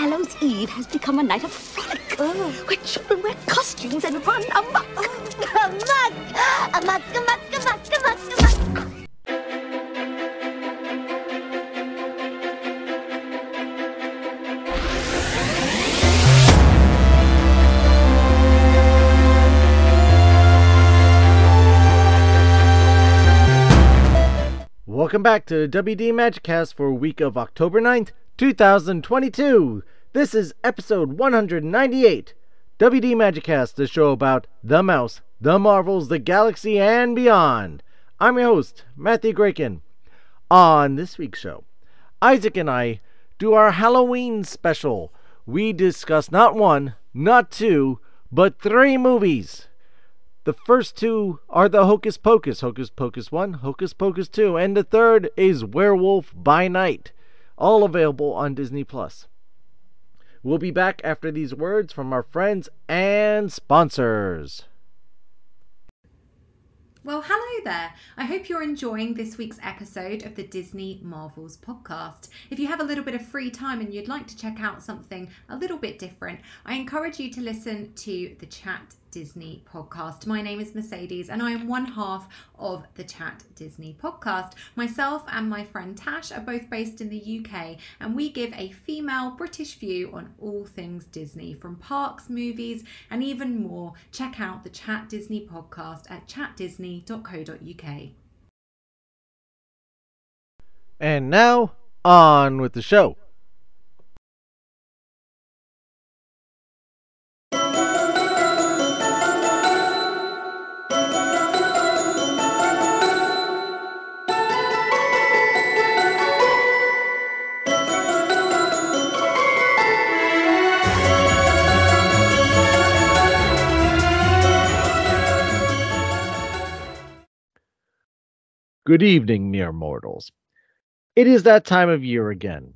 Hallows Eve has become a night of frolic, where children wear costumes and run amok. Amok! Amok, amok, amok, amok, amok. Welcome back to WD Magiccast for week of October 9th, 2022. This is episode 198. WD Magiccast, the show about the mouse, the Marvels, the galaxy, and beyond. I'm your host, Matthew Graken. On this week's show, Isaac and I do our Halloween special. We discuss not one, not two, but three movies. The first two are the Hocus Pocus 1, Hocus Pocus 2, and the third is Werewolf by Night, all available on Disney+. We'll be back after these words from our friends and sponsors. Well, hello there. I hope you're enjoying this week's episode of the Disney Marvels podcast. If you have a little bit of free time and you'd like to check out something a little bit different, I encourage you to listen to the Chat Disney podcast. My name is Mercedes and I am one half of the Chat Disney podcast. Myself and my friend Tash are both based in the UK and we give a female British view on all things Disney, from parks, movies and even more. Check out the Chat Disney podcast at chatdisney.co.uk. And now, on with the show. Good evening, mere mortals. It is that time of year again.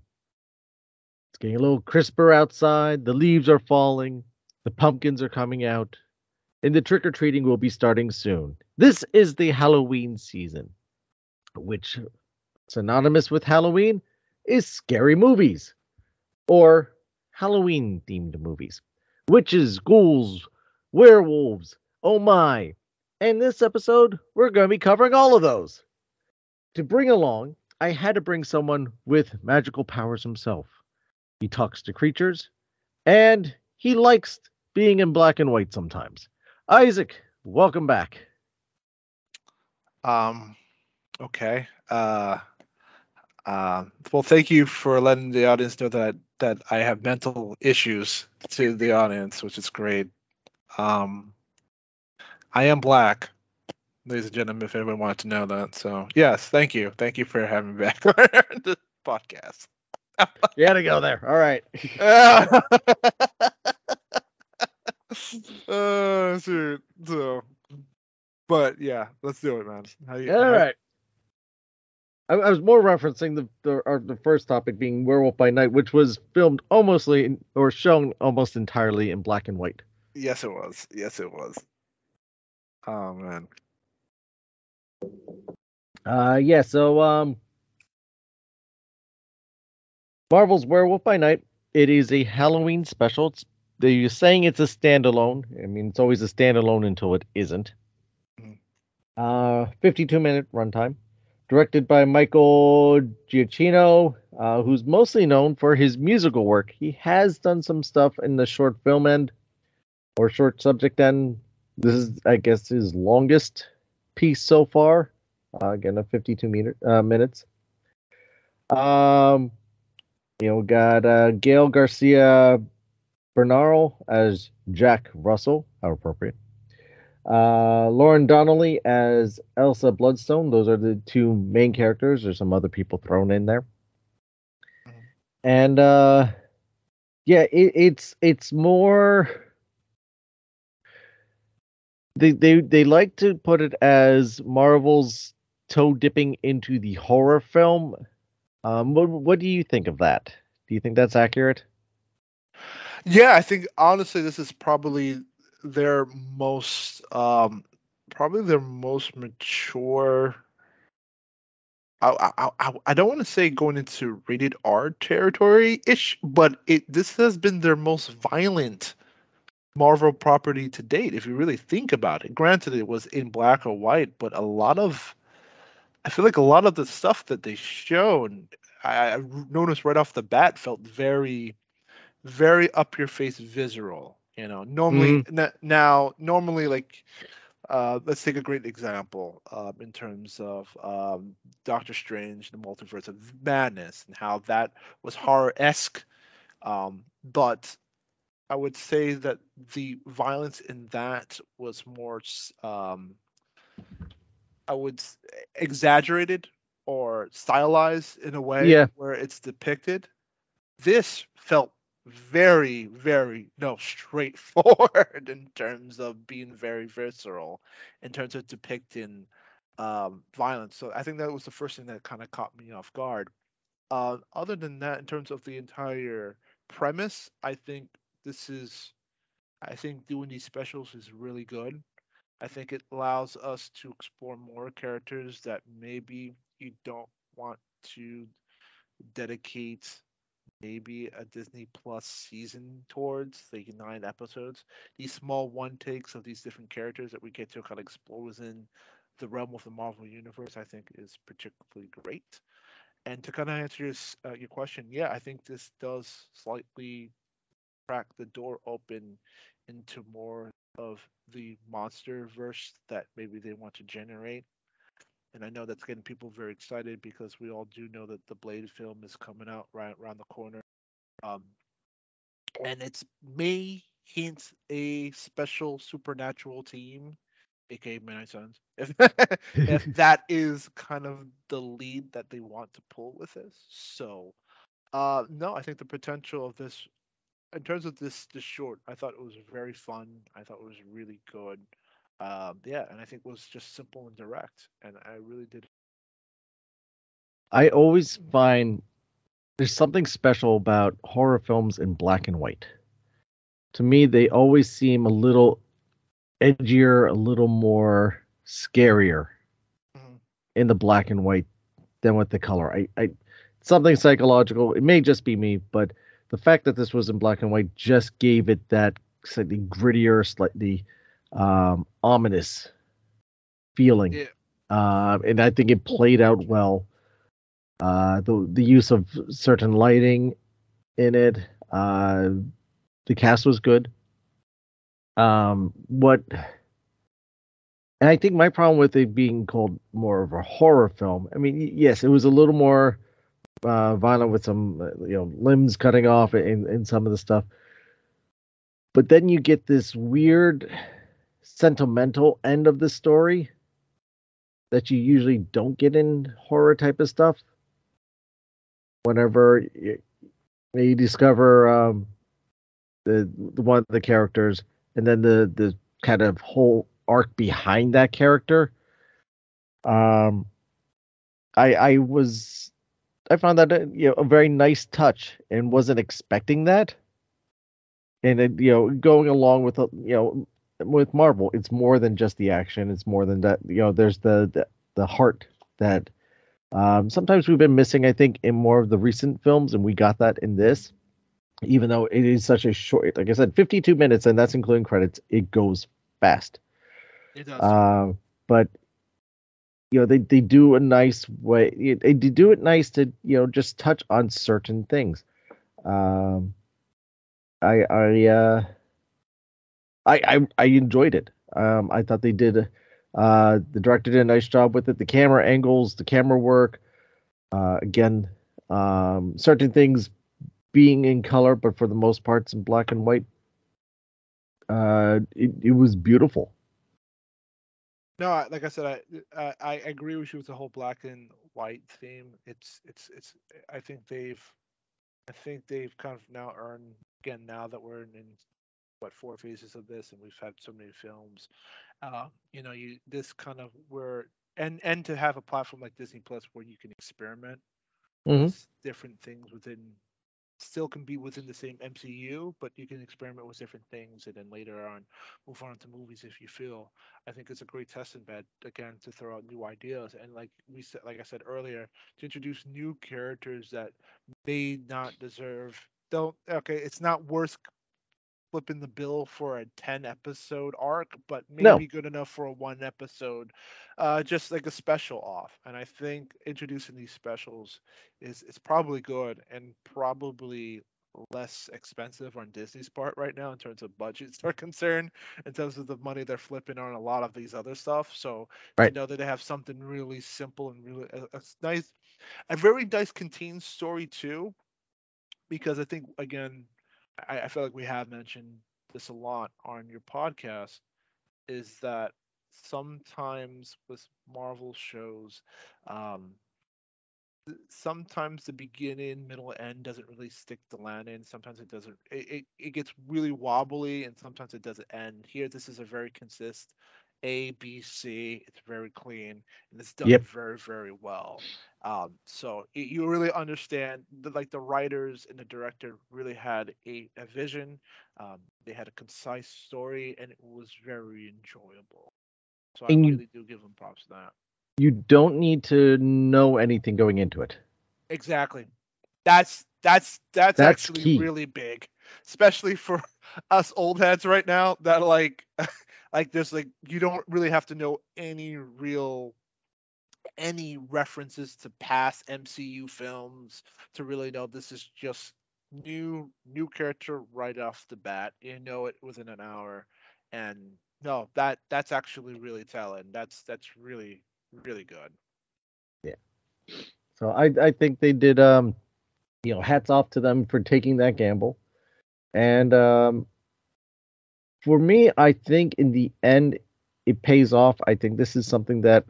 It's getting a little crisper outside, the leaves are falling, the pumpkins are coming out, and the trick-or-treating will be starting soon. This is the Halloween season, which, synonymous with Halloween, is scary movies, or Halloween-themed movies. Witches, ghouls, werewolves, oh my. And this episode, we're going to be covering all of those. To bring along, I had to bring someone with magical powers himself. He talks to creatures, and he likes being in black and white sometimes. Isaac, welcome back. Okay. Well, thank you for letting the audience know that I have mental issues to the audience, which is great. I am black, ladies and gentlemen, if anyone wanted to know that. So, yes, thank you. Thank you for having me back on the podcast. You had to go there. All right. Oh, shoot. So, but, yeah, let's do it, man. All right. I was more referencing the first topic being Werewolf by Night, which was filmed shown almost entirely in black and white. Yes, it was. Yes, it was. Oh, man. So Marvel's Werewolf by Night, it is a Halloween special. You're saying it's a standalone. I mean, it's always a standalone until it isn't. 52-minute runtime. Directed by Michael Giacchino, who's mostly known for his musical work. He has done some stuff in the short film end, or short subject end. This is, I guess, his longest piece so far. Again, 52 minutes. Got Gael Garcia Bernal as Jack Russell. How appropriate. Lauren Donnelly as Elsa Bloodstone. Those are the two main characters. There's some other people thrown in there. And it's more. They like to put it as Marvel's toe dipping into the horror film. What do you think of that? Do you think that's accurate? Yeah, I think honestly this is probably their most mature I don't want to say going into rated R territory ish, but this has been their most violent Marvel property to date, if you really think about it. Granted, it was in black or white, but I feel like a lot of the stuff that they showed, I noticed right off the bat, felt very, very up your face visceral. Normally Mm-hmm. now, normally like let's take a great example in terms of Doctor Strange, the Multiverse of Madness, and how that was horror esque. But I would say that the violence in that was more, I would exaggerated or stylized in a way Yeah. where it's depicted. This felt very, very no straightforward in terms of being very visceral, in terms of depicting violence. So I think that was the first thing that kind of caught me off guard. Other than that, in terms of the entire premise, this is I think doing these specials is really good. I think it allows us to explore more characters that maybe you don't want to dedicate maybe a Disney Plus season towards, like 9 episodes. These small one takes of these different characters that we get to kind of explore within the realm of the Marvel universe, I think is particularly great. And to kind of answer your question, yeah, I think this does slightly crack the door open into more of the monster verse that maybe they want to generate. And I know that's getting people very excited because we all do know that the Blade film is coming out right around the corner. Um, and it's may hint a special supernatural team, aka Midnight Suns. If that is kind of the lead that they want to pull with this. So no, I think the potential of this in terms of this short, I thought it was very fun. I thought it was really good. Yeah, and I think it was just simple and direct, and I really did. I always find there's something special about horror films in black and white. To me, they always seem a little edgier, a little more scarier Mhm. in the black and white than with the color. Something psychological. It may just be me, but the fact that this was in black and white just gave it that slightly grittier, slightly ominous feeling. Yeah, And I think it played out well. The use of certain lighting in it. The cast was good. What and I think my problem with it being called more of a horror film. I mean, yes, it was a little more violent with some limbs cutting off and some of the stuff, but then you get this weird sentimental end of the story that you usually don't get in horror type of stuff. Whenever you discover the one of the characters, and then the kind of whole arc behind that character. Um, I found that a very nice touch and wasn't expecting that. And it, going along with with Marvel, it's more than just the action. It's more than that. There's the heart that sometimes we've been missing. I think in more of the recent films, and we got that in this. Even though it is such a short, like I said, 52 minutes, and that's including credits, it goes fast. it does. But they do a nice way. They do it nice to just touch on certain things. Um, I I uh, I enjoyed it. I thought they did. The director did a nice job with it. The camera angles, the camera work. Again, certain things being in color, but for the most part, it's in black and white. It was beautiful. No, like I said, I agree with you with the whole black and white theme. It's. I think they've kind of now earned again now that we're in what 4 phases of this, and we've had so many films. You this kind of where and to have a platform like Disney Plus where you can experiment Hmm. with different things within still can be within the same MCU, but you can experiment with different things and then later on move on to movies if you feel. I think it's a great testing bed again to throw out new ideas and like I said earlier, to introduce new characters that may not deserve don't okay, it's not worth flipping the bill for a 10 episode arc, but No, maybe good enough for a one episode, just like a special off. And I think introducing these specials is probably good and probably less expensive on Disney's part right now in terms of budgets are concerned, in terms of the money they're flipping on a lot of these other stuff. So to right. know that they have something really simple and really a nice, a very nice contained story too, because I think again, I feel like we have mentioned this a lot on your podcast, is that sometimes with Marvel shows, um, sometimes the beginning, middle, end doesn't really stick the landing. Sometimes it doesn't. It gets really wobbly, and sometimes it doesn't end. Here, this is a very consist A, B, C. It's very clean, and it's done Yep. very, very well. So you really understand like the writers and the director really had a vision. They had a concise story, and it was very enjoyable. So I And really do give them props to that. you don't need to know anything going into it. Exactly. That's That's actually key. really big, especially for us old heads right now. That like there's like you don't really have to know any references to past MCU films to really know this is just new character right off the bat. You know it within an hour, and no, that's actually really telling. That's really really good. Yeah. So I think they did hats off to them for taking that gamble. And for me, I think in the end it pays off. I think this is something that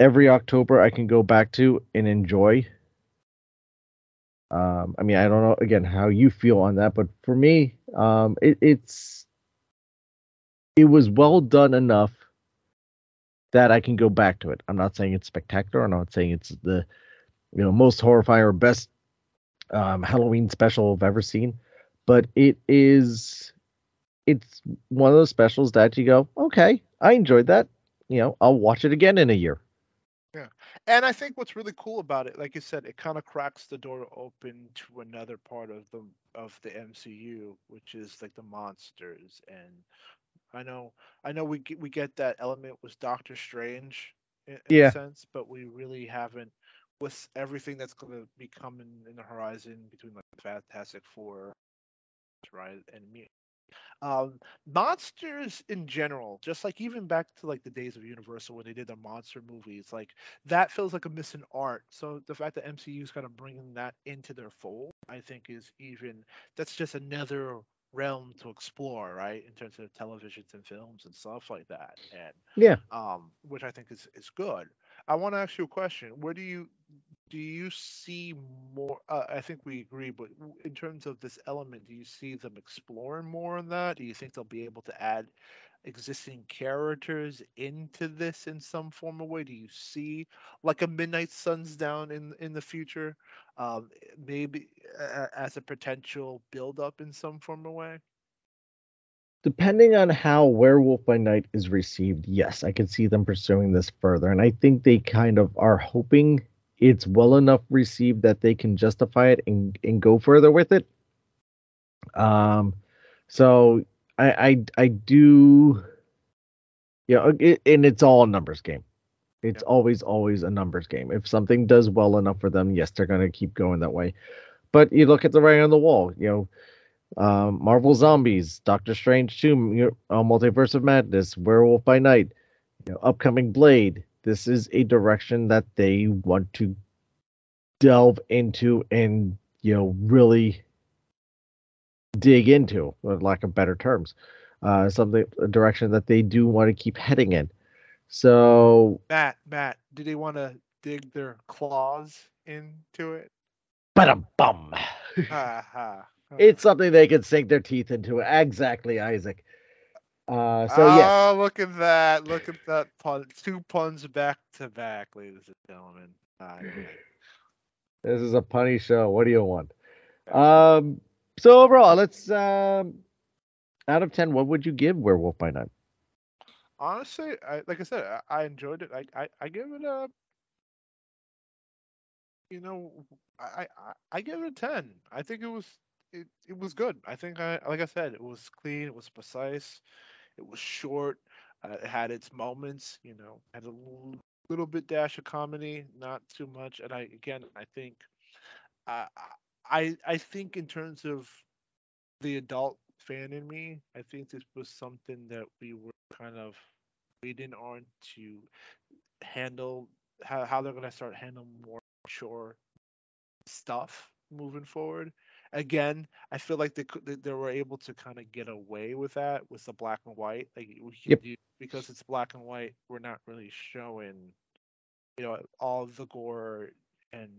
every October I can go back to and enjoy. I mean, I don't know again how you feel on that, but for me, it was well done enough that I can go back to it. I'm not saying it's spectacular. I'm not saying it's the most horrifying or best Halloween special I've ever seen, but it's one of those specials that you go, okay, I enjoyed that. I'll watch it again in a year. Yeah. And I think what's really cool about it, like you said, it kind of cracks the door open to another part of the MCU, which is like the monsters. And I know we get that element with Doctor Strange in a Yeah, sense, but we really haven't with everything that's going to be coming in the horizon between like Fantastic Four, right, and monsters in general, just like even back to like the days of Universal when they did the monster movies, like that feels like a missing art. So the fact that MCU is kind of bringing that into their fold, I think is even that's just another realm to explore, right, in terms of televisions and films and stuff like that, and yeah. which I think is good. I want to ask you a question. Where do you see more? I think we agree, but in terms of this element, do you see them exploring more on that? Do you think they'll be able to add existing characters into this in some form or way? Do you see like a Midnight Suns down in the future, maybe as a potential build up in some form or way? Depending on how Werewolf by Night is received, yes, I can see them pursuing this further. And I think they kind of are hoping it's well enough received that they can justify it and go further with it. Um, so I do, and it's all a numbers game. It's Yeah. always a numbers game. If something does well enough for them, yes, they're going to keep going that way. But you look at the writing on the wall, Marvel Zombies, Doctor Strange 2, Multiverse of Madness, Werewolf by Night, upcoming Blade. This is a direction that they want to delve into and really dig into, for lack of better terms. Something a direction that they do want to keep heading in. So, Matt, do they want to dig their claws into it? bum. Ha ha. It's something they can sink their teeth into. Exactly, Isaac. So yes, Oh, look at that. Look at that pun. Two puns back to back, ladies and gentlemen. this is a punny show. What do you want? So overall, let's out of 10, what would you give Werewolf by Night? Honestly, like I said, I enjoyed it. I give it a, you know, I give it a 10. I think it was good. I think like I said, it was clean, it was precise, it was short, it had its moments, had a little bit dash of comedy, not too much. And I think I I think in terms of the adult fan in me, I think this was something that we were kind of waiting on to handle, how they're gonna start handling more mature stuff moving forward. Again, I feel like they were able to kind of get away with that with the black and white. Like we can Yep. do, because it's black and white. We're not really showing, all the gore and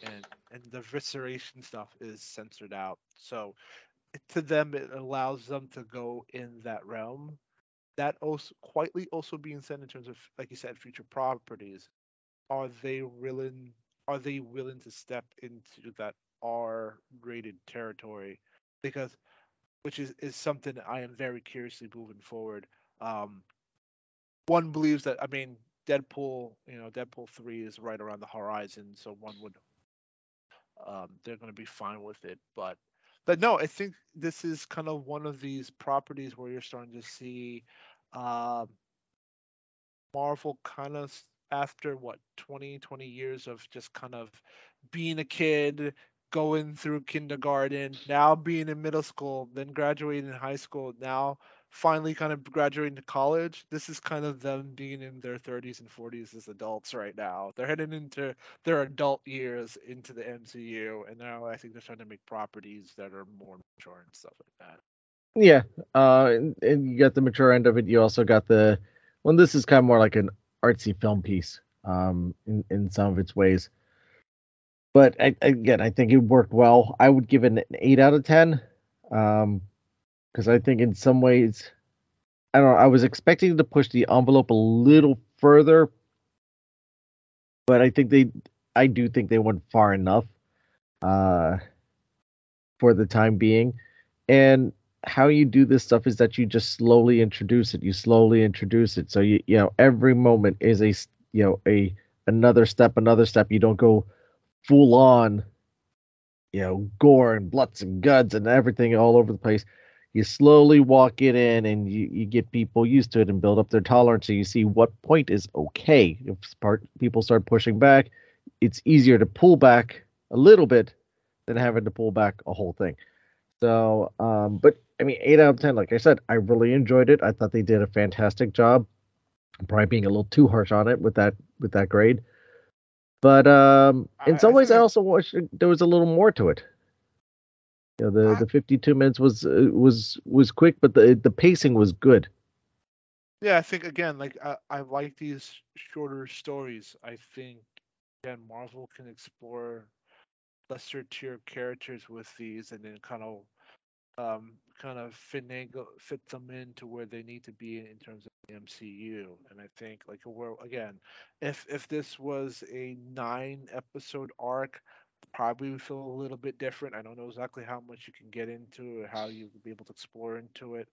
and the visceration stuff is censored out. So to them, it allows them to go in that realm. That also quietly also being said in terms of, like you said, future properties. Are they willing? Are they willing to step into that R-rated territory? Because which is something that I am very curiously moving forward. Um, One believes that, I mean, Deadpool 3 is right around the horizon, so one would, they're going to be fine with it. But no, I think this is kind of one of these properties where you're starting to see, um, Marvel kind of, after what, 20 years of just kind of being a kid, going through kindergarten, now being in middle school, then graduating in high school, now finally kind of graduating to college. This is kind of them being in their 30s and 40s as adults right now. They're heading into their adult years into the MCU, and now I think they're trying to make properties that are more mature and stuff like that. Yeah. And you got the mature end of it. You also got the, well, this is kind of more like an artsy film piece, in some of its ways. But again, I think it worked well. I would give it an 8 out of 10. Because I think in some ways, I don't know, I was expecting to push the envelope a little further, but I do think they went far enough, uh, for the time being. And how you do this stuff is that you just slowly introduce it. You slowly introduce it. So every moment is another step, another step. You don't go full on, gore and bloods and guts and everything all over the place. You slowly walk it in, and you get people used to it and build up their tolerance. So you see what point is okay. If people start pushing back, it's easier to pull back a little bit than having to pull back a whole thing. So, but I mean, 8 out of 10. Like I said, I really enjoyed it. I thought they did a fantastic job. I'm probably being a little too harsh on it with that grade. But in some I ways, think I also wish there was a little more to it. The 52 minutes was quick, but the pacing was good. Yeah, I think again, like I like these shorter stories. I think again, Marvel can explore lesser tier characters with these, and then kind of fit them into where they need to be in terms of the MCU. And I think, like, where again, if this was a 9 episode arc, probably would feel a little bit different. I don't know exactly how much you can get into or how you would be able to explore into it.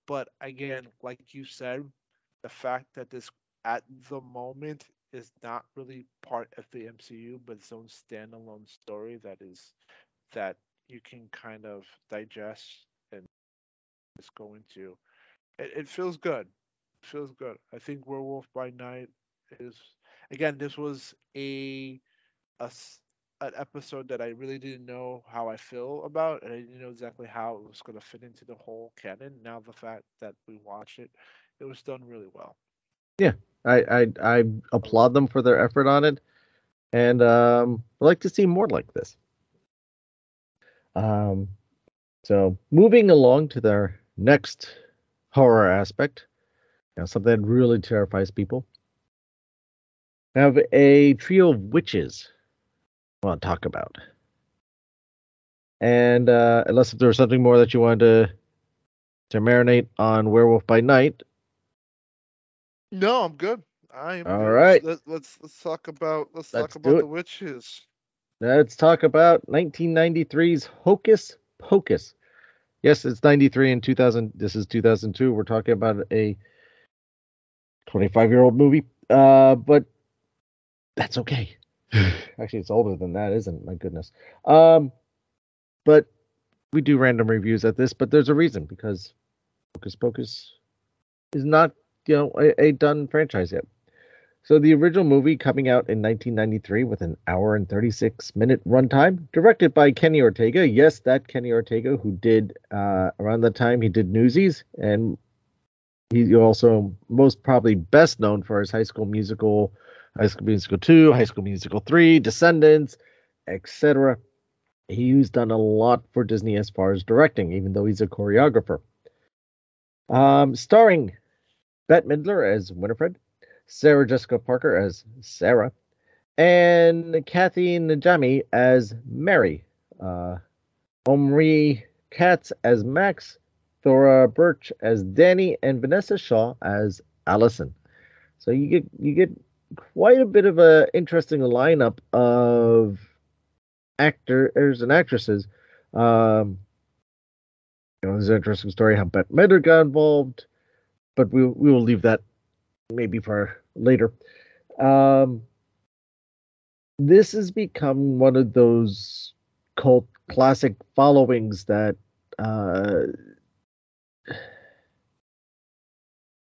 But again, like you said, the fact that this at the moment is not really part of the MCU, but its own standalone story that you can kind of digest and just go into. It feels good. It feels good. I think Werewolf by Night is, again, this was a an episode that I really didn't know how I feel about, and I didn't know exactly how it was going to fit into the whole canon. Now the fact that we watched it, it was done really well. Yeah, I applaud them for their effort on it, and I'd like to see more like this. Um, so moving along to their next horror aspect, something that really terrifies people. I have a trio of witches I want to talk about. And unless if there was something more that you wanted to marinate on Werewolf by Night. No, I'm good. I am All good. right. Let's talk about Let's the do it. witches. Let's talk about 1993's Hocus Pocus. Yes, it's 93 and 2000. This is 2002. We're talking about a 25-year-old movie. But that's okay. Actually, it's older than that, isn't it? My goodness. But we do random reviews at this, but there's a reason because Hocus Pocus is not, a done franchise yet. So the original movie coming out in 1993 with an hour and 36-minute runtime, directed by Kenny Ortega. Yes, that Kenny Ortega who did around the time he did Newsies, and he's also most probably best known for his High School Musical 2, High School Musical 3, Descendants, etc. He's done a lot for Disney as far as directing, even though he's a choreographer. Starring Bette Midler as Winifred, Sarah Jessica Parker as Sarah, and Kathy Najimy as Mary, Omri Katz as Max, Thora Birch as Danny, and Vanessa Shaw as Allison. So you get quite a bit of a interesting lineup of actors and actresses. There's an interesting story how Bette Midler got involved, but we will leave that maybe for later. This has become one of those cult classic followings that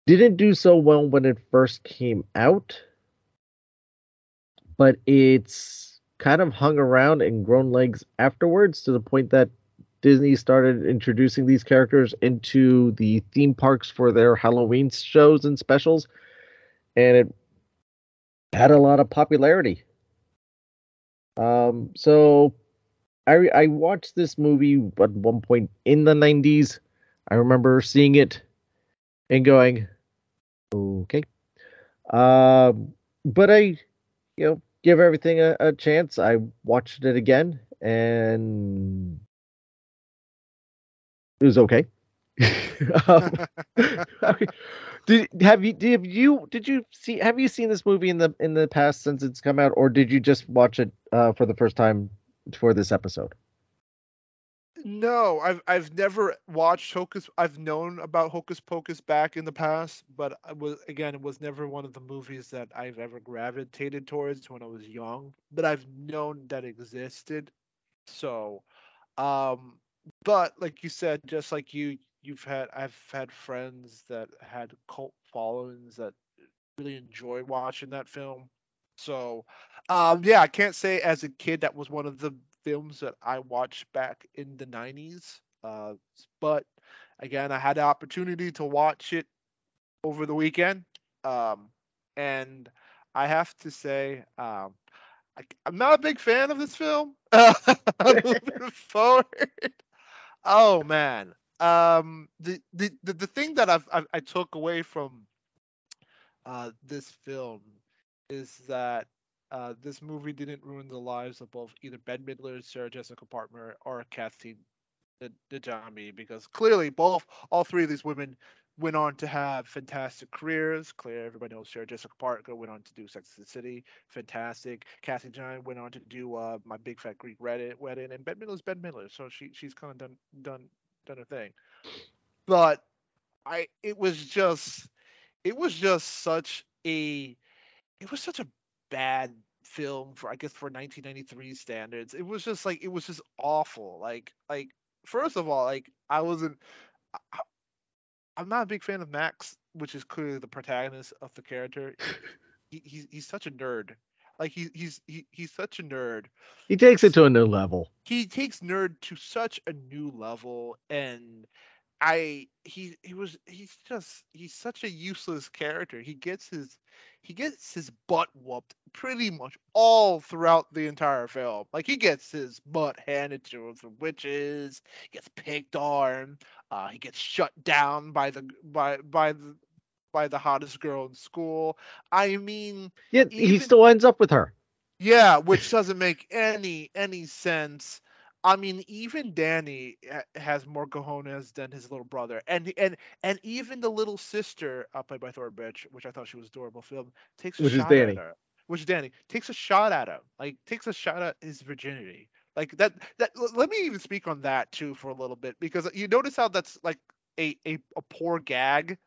didn't do so well when it first came out, but it's kind of hung around and grown legs afterwards to the point that Disney started introducing these characters into the theme parks for their Halloween shows and specials, and it had a lot of popularity. So I watched this movie at one point in the 90s. I remember seeing it and going, okay. But I, give everything a chance. I watched it again and it was okay. Have you seen this movie in the past since it's come out, or did you just watch it for the first time for this episode? No, I've never watched Hocus. I've known about Hocus Pocus back in the past, but it was never one of the movies that I've ever gravitated towards when I was young. But I've known that existed. So, um, but like you said, just like I've had friends that had cult followings that really enjoy watching that film. So, yeah, I can't say as a kid that was one of the films that I watched back in the 90s. But again, I had the opportunity to watch it over the weekend. And I have to say, I'm not a big fan of this film. Moving forward. Oh man. The thing that I took away from this film is that this movie didn't ruin the lives of both either Bette Midler, Sarah Jessica Parker, or Kathy Najimy, because clearly all three of these women went on to have fantastic careers. Clearly, everybody knows Sarah Jessica Parker went on to do Sex and the City, fantastic. Kathy Najimy went on to do My Big Fat Greek Wedding, and Bette Midler's Bette Midler, so she's kind of done her thing. But I it was just such a bad film for, I guess, for 1993 standards. It was just awful. Like first of all, like I, I'm not a big fan of Max, which is clearly the protagonist of the character. He's such a nerd. Like he's such a nerd. He takes it to a new level. He takes nerd to such a new level, and he's such a useless character. He gets his butt whooped pretty much all throughout the entire film. Like he gets his butt handed to him from witches, he gets picked on, he gets shut down by the hottest girl in school. I mean, Yet he still ends up with her. yeah, which doesn't make any sense. I mean, even Danny has more cojones than his little brother, and even the little sister, played by Thora Birch, which I thought she was adorable, film takes a Which is shot at Danny. her, which is Danny, takes a shot at him, like takes a shot at his virginity. Like that. Let me even speak on that too for a little bit, because you notice how that's like a poor gag.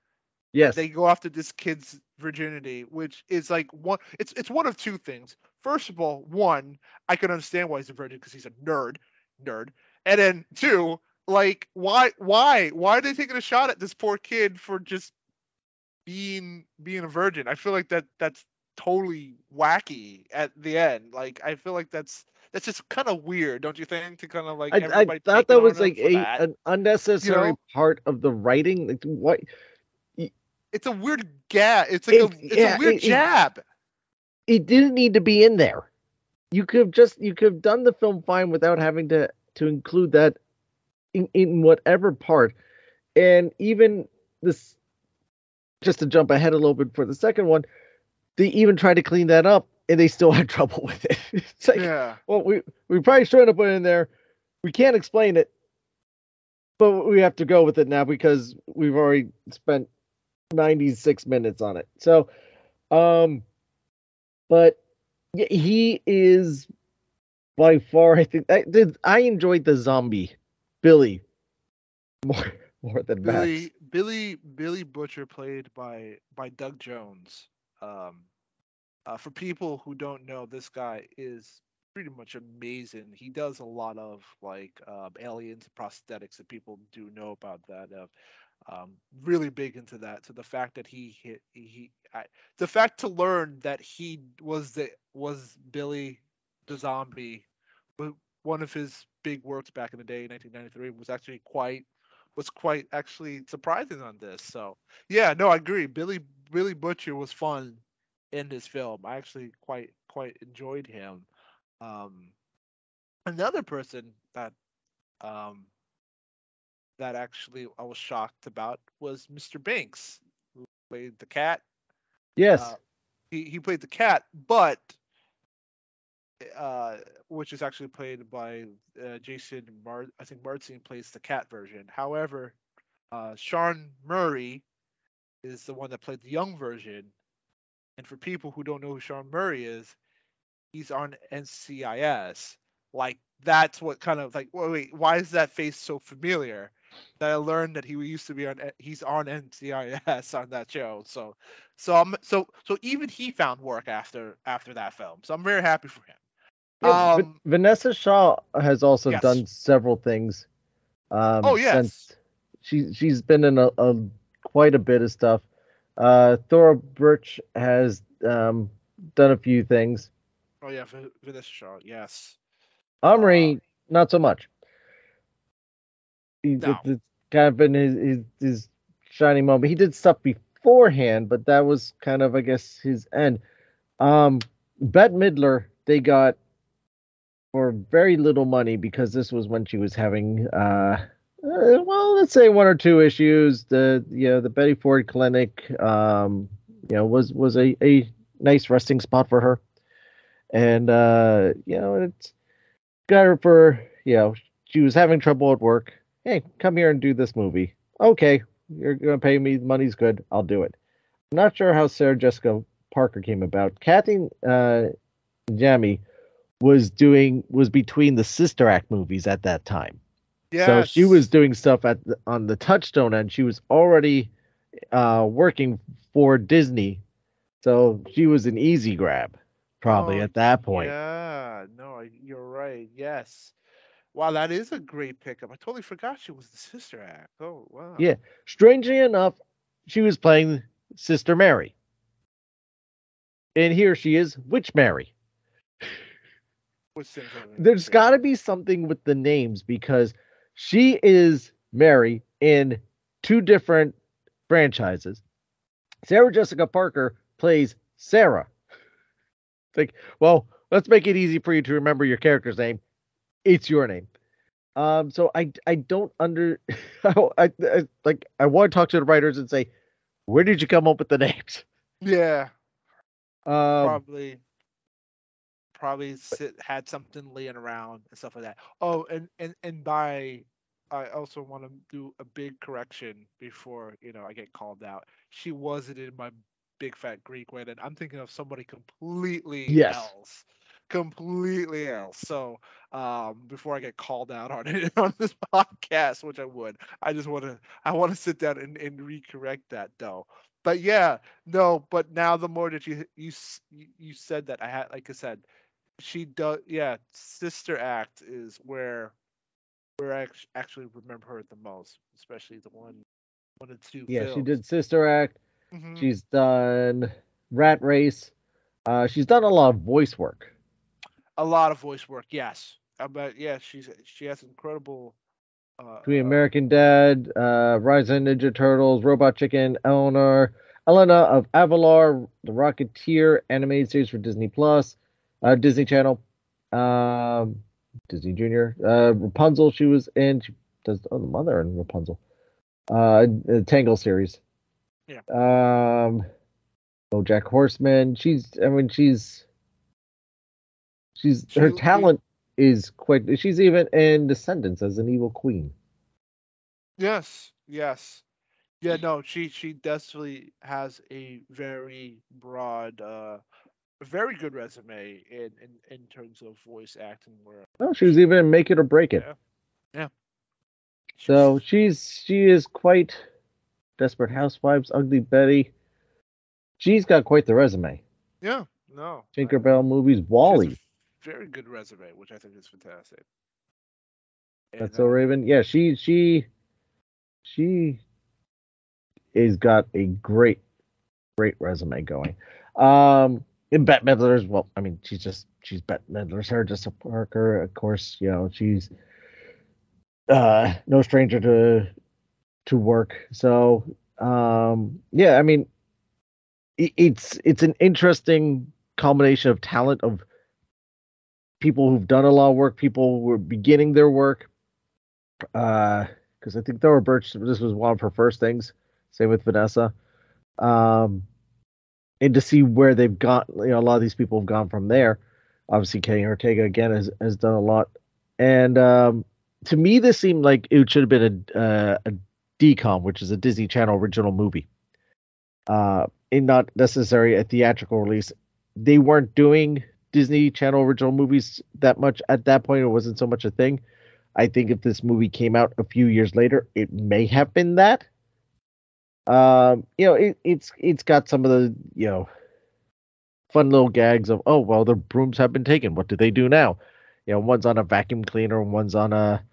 Yes. They go after this kid's virginity, which is like one. It's one of two things. First of all, one, I can understand why he's a virgin because he's a nerd, and then two, like why are they taking a shot at this poor kid for just being a virgin? I feel like that's totally wacky at the end. Like I feel like that's just kind of weird, don't you think? To kind of like I everybody thought picking that on was him like for that. an unnecessary part of the writing. Like, what? It's a weird gag. It's like a weird jab. It didn't need to be in there. You could have done the film fine without having to include that in whatever part. And even this, just to jump ahead a little bit for the second one, they even tried to clean that up and they still had trouble with it. It's like, well, we probably shouldn't have put it in there. We can't explain it, but we have to go with it now because we've already spent 96 minutes on it. So, but yeah, he is by far, I think I enjoyed the zombie Billy more than Max. Billy Butcher, played by Doug Jones. For people who don't know, this guy is pretty much amazing. He does a lot of like aliens prosthetics, that people do know about that. Really big into that. So the fact that the fact to learn that he was Billy the Zombie, one of his big works back in the day, 1993, was quite actually surprising on this. So yeah, no, I agree. Billy Butcher was fun in this film. I actually quite enjoyed him. Another person um, that actually I was shocked about was Mr. Banks, who played the cat. Yes. He played the cat, but which is actually played by Jason I think Martin plays the cat version. However, Sean Murray is the one that played the young version. And for people who don't know who Sean Murray is, he's on NCIS. Like that's what kind of like, wait, why is that face so familiar? That I learned that he used to be he's on NCIS on that show. So even he found work after that film. So I'm very happy for him. Yeah, Vanessa Shaw has also Yes. done several things. Oh yes. Since she's been in a quite a bit of stuff. Thora Birch has done a few things. Oh yeah, Vanessa Shaw. Yes. Omri, not so much. No. It's kind of been his shining moment. He did stuff beforehand, but that was kind of, I guess, his end. Bette Midler, they got for very little money because this was when she was having well, let's say one or two issues. The Betty Ford Clinic was a nice resting spot for her. And it's got her for, she was having trouble at work. Hey, come here and do this movie. Okay, you're gonna pay me, money's good, I'll do it. I'm not sure how Sarah Jessica Parker came about. Kathy Jamie was between the Sister Act movies at that time. Yes. So she was doing stuff on the Touchstone end. She was already working for Disney. So she was an easy grab, probably at that point. Yeah, no, you're right. Yes. Wow, that is a great pickup. I totally forgot she was the Sister Act. Oh, wow. Yeah. Strangely enough, she was playing Sister Mary. And here she is, Witch Mary. There's got to be something with the names because she is Mary in two different franchises. Sarah Jessica Parker plays Sarah. Like, well, let's make it easy for you to remember your character's name. It's your name. So I don't I want to talk to the writers and say, where did you come up with the names? Yeah. Probably had something laying around and stuff like that. Oh, and I also want to do a big correction before I get called out. She wasn't in my big fat Greek wedding. I'm thinking of somebody completely Yes. else. Completely else. So before I get called out on it on this podcast, which I would, I want to sit down and recorrect that though. But yeah, no, but now the more that you said that, I had, like I said, she does, yeah, Sister Act is where I actually remember her the most, especially the one and two Yeah, she films. did Sister Act. Hmm. She's done Rat Race. She's done a lot of voice work. A lot of voice work, yes. But yeah, she has incredible. Between American Dad, Rise of Ninja Turtles, Robot Chicken, Elena of Avalar, The Rocketeer, animated series for Disney Plus, Disney Channel, um, Disney Junior, Rapunzel. She was in. She does the mother in Rapunzel. The Tangle series. Yeah. BoJack Horseman. I mean, she's She her talent is quite. She's even in Descendants as an evil queen. Yes, yes. Yeah, no, she definitely has a very broad, very good resume in terms of voice acting. Where Oh, she was even in Make It or Break It. yeah, yeah, So she is quite Desperate Housewives, Ugly Betty. She's got quite the resume. yeah. No, Tinkerbell movies, she has a Wally. very good resume, which I think is fantastic. And That's so Raven. Yeah, she is got a great resume going. In Bette Midler's, well, I mean, she's Bette Midler's her, just a Parker. Of course, she's no stranger to work. So yeah, I mean, it's an interesting combination of talent of people who've done a lot of work, people who are beginning their work. Because I think Thora Birch, this was one of her first things. Same with Vanessa. And to see where they've got, a lot of these people have gone from there. Obviously, Kenny Ortega again has done a lot. And to me, this seemed like it should have been a DCOM, which is a Disney Channel original movie. And not necessarily a theatrical release. They weren't doing Disney Channel original movies that much at that point. It wasn't so much a thing. I think if this movie came out a few years later, it may have been that. It's got some of the fun little gags of, oh well, the brooms have been taken. What do they do now? One's on a vacuum cleaner, one's on a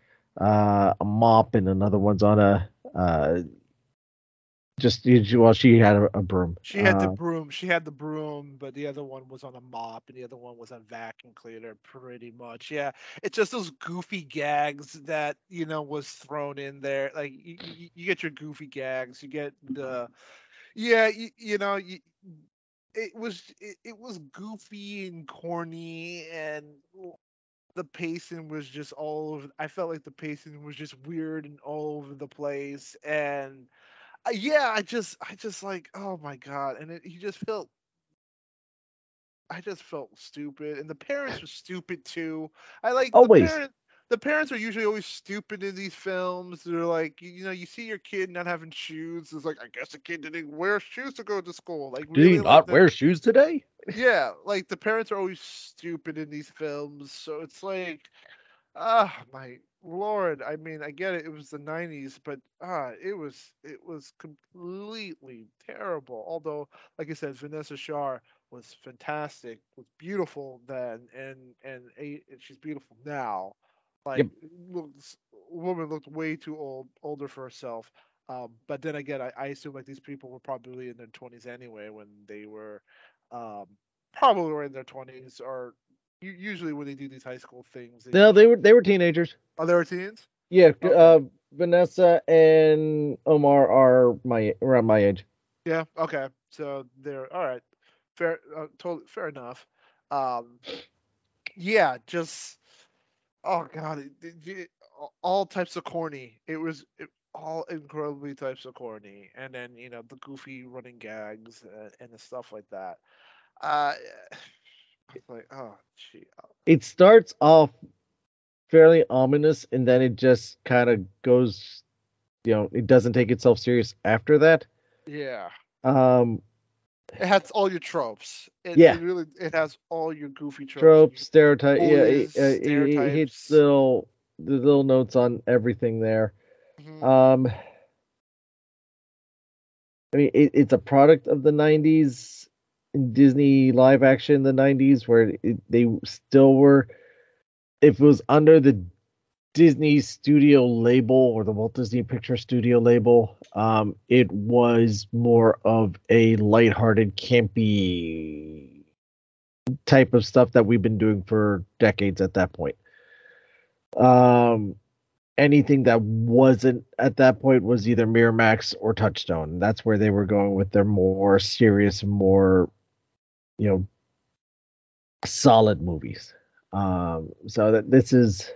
mop, and another one's on a she had a broom. she had the broom. She had the broom, but the other one was on a mop, and the other one was a vacuum cleaner. Pretty much, yeah. It's just those goofy gags that was thrown in there. Like you get your goofy gags. You get the yeah. It was goofy and corny, and the pacing was just all over. I felt like the pacing was just weird and all over the place, and yeah, I just like, oh my god, and he just felt. I just felt stupid, and the parents were stupid too. I like the Always. parents. The parents are usually always stupid in these films. They're like, you see your kid not having shoes. It's like, I guess the kid didn't wear shoes to go to school. Like, Did really, he not wear shoes today? Yeah, like the parents are always stupid in these films. So it's like, my lord. I mean, I get it. It was the '90s, but it was completely terrible. Although, like I said, Vanessa Shaw was fantastic, was beautiful then, and she's beautiful now. Like, Yep. woman looked way too older for herself. But then again, I assume like these people were probably in their 20s anyway when they were, um, probably were in their 20s, or usually when they do these high school things. No, they were teenagers. Oh, they were teens? Yeah, Okay. Vanessa and Omar are around my age. Yeah, okay. So they're all right. Fair, totally fair enough. Um, yeah, just oh god, all types of corny. All incredibly types of corny, and then the goofy running gags, and the stuff like that. Uh, it's like, oh gee, It starts off fairly ominous, and then it just kind of goes. It doesn't take itself serious after that. yeah. Um, It has all your tropes. Yeah. It has all your goofy tropes. Tropes, stereotype. Yeah, Bullies, it hits stereotypes. the little notes on everything there. Mhm. Um, I mean, it's a product of the '90s, Disney live action in the '90s, where they still were. If it was under the Disney Studio label or the Walt Disney Picture Studio label, it was more of a lighthearted, campy type of stuff that we've been doing for decades at that point. Um, Anything that wasn't at that point was either Miramax or Touchstone. That's where they were going with their more serious, more, you know, solid movies. So that this is,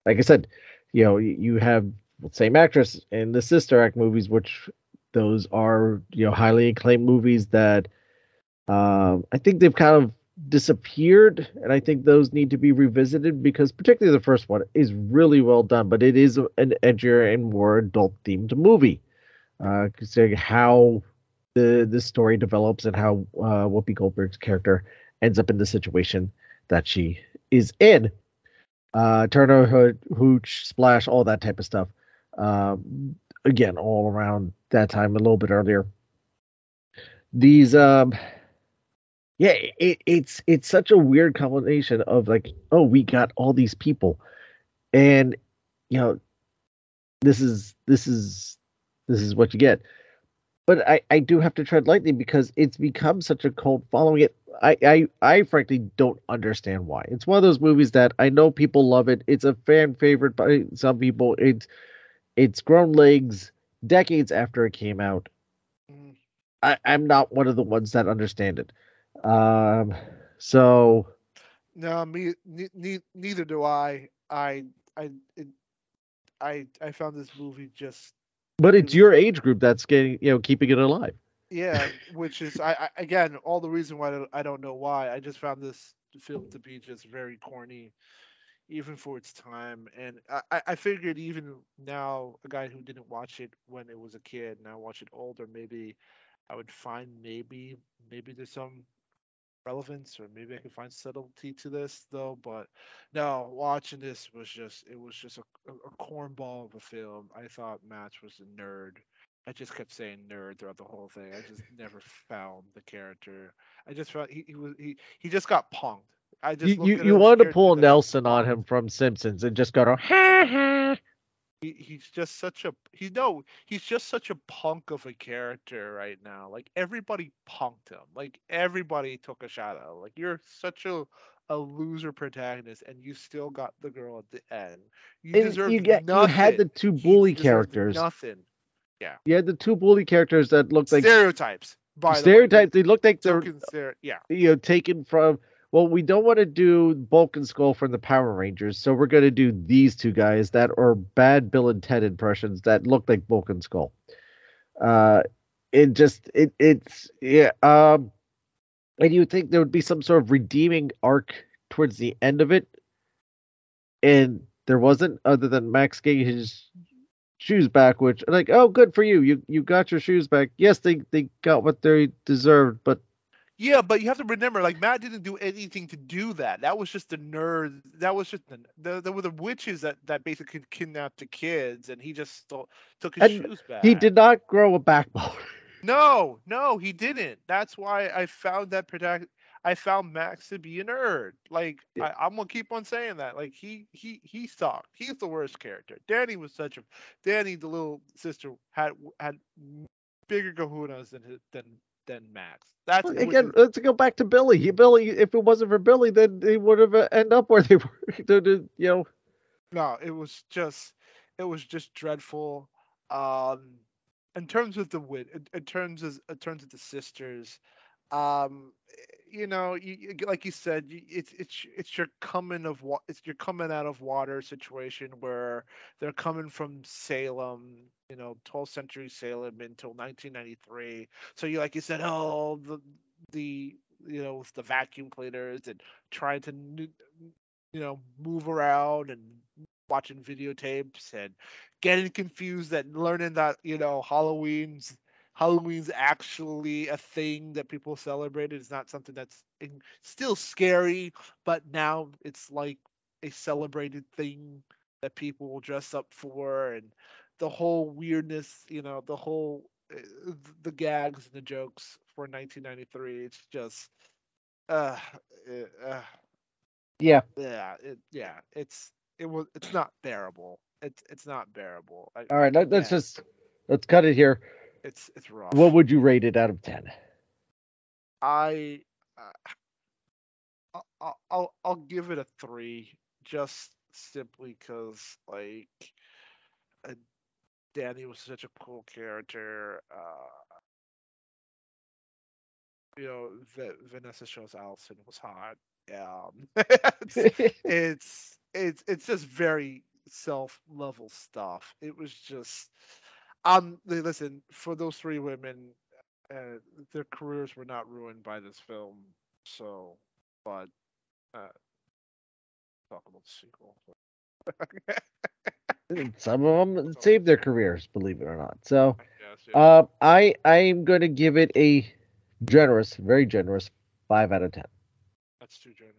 like I said, you have the same actress in the Sister Act movies, which those are, highly acclaimed movies that I think they've kind of disappeared, and I think those need to be revisited because particularly the first one is really well done, but it is an edgier and more adult themed movie. Considering how the story develops and how Whoopi Goldberg's character ends up in the situation that she is in. Turner, Hood, Hooch, Splash, all that type of stuff. Again, all around that time, a little bit earlier. These yeah, it's such a weird combination of like, oh, we got all these people, and you know, this is what you get. But I do have to tread lightly because it's become such a cult following. I frankly don't understand why. It's one of those movies that I know people love it. It's a fan favorite by some people. It's grown legs decades after it came out. Mhm. I'm not one of the ones that understand it. Um, so, No, neither do I. I, it, I found this movie just but it's really, your age group that's getting, keeping it alive. yeah, which is I again all the reason why I don't know why. I just found this film to be just very corny, even for its time. And I figured even now, a guy who didn't watch it when it was a kid, now watch it older, maybe I would find maybe there's some relevance or maybe I can find subtlety to this though. But no, watching this was just it was just a cornball of a film. I thought Match was a nerd. I just kept saying nerd throughout the whole thing. I just never found the character. I just felt he just got punked. I You just you, looked at you his wanted to character pull that he Nelson on punked. him from Simpsons and just go to ha ha. He's just such a he's just such a punk of a character right now. Like everybody punked him. Like everybody took a shot at him. Like you're such a loser protagonist and you still got the girl at the end. You And deserved you had nothing. the two He bully deserved characters. nothing. Yeah. You had the two bully characters that looked like Stereotypes, by the way. stereotypes. They looked like they're Token yeah. taken from. Well, we don't want to do Bulk and Skull from the Power Rangers, so we're going to do these two guys that are bad Bill and Ted impressions that look like Bulk and Skull. Uh, it's yeah. And you would think there would be some sort of redeeming arc towards the end of it, and there wasn't, other than Max getting his shoes back, which like, oh, good for you. You got your shoes back. Yes, they got what they deserved, but Yeah, but you have to remember, like Matt didn't do anything to do that. That was just the nerd. That was just there were the witches that basically kidnapped the kids, and he just took his and shoes he back. did not grow a backbone. No, no, he didn't. That's why I found I found Max to be a nerd. Like I'm gonna keep on saying that. Like he sucked. He's the worst character. Danny, the little sister, had bigger kahunas than Max. That's which Again, is let's go back to Billy. Billy, if it wasn't for Billy, then they would have end up where they were. no, it was just dreadful. Um, in terms of the wit, in terms of the sisters, um, like you said, it's your it's your coming out of water situation where they're coming from Salem, 12th century Salem until 1993. So you like you said, oh the with the vacuum cleaners and trying to move around and watching videotapes and getting confused and learning that Halloween's actually a thing that people celebrate. It's not something that's still scary, but now it's like a celebrated thing that people will dress up for, and the whole weirdness, the whole the gags and the jokes for 1993. It's just uh, uh Yeah. it's not bearable. It's not bearable. All right. Again, Let's cut it here. it's What rough. would you rate it out of 10? I I'll give it a 3, just simply because like uh, Danny was such a cool character. Vanessa shows Allison was hot. It's just very self level stuff. It was just listen, for those 3 women, their careers were not ruined by this film. So, but uh, talk about the sequel. Some of them saved their careers, believe it or not. So, Yes. I'm going to give it a generous, very generous 5 out of 10. That's too generous.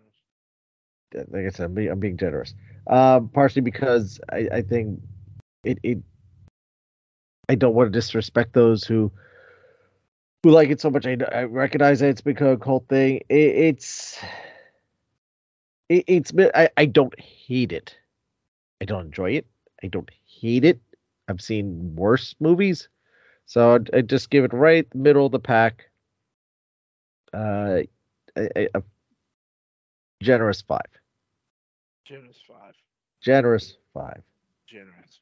Like I said, I'm being generous. Partially because I think it I don't want to disrespect those who like it so much. I recognize that it's become a cult thing. I don't hate it. I don't enjoy it. I don't hate it. I've seen worse movies, so I just give it right middle of the pack. A generous 5. Generous 5. Generous 5. Generous.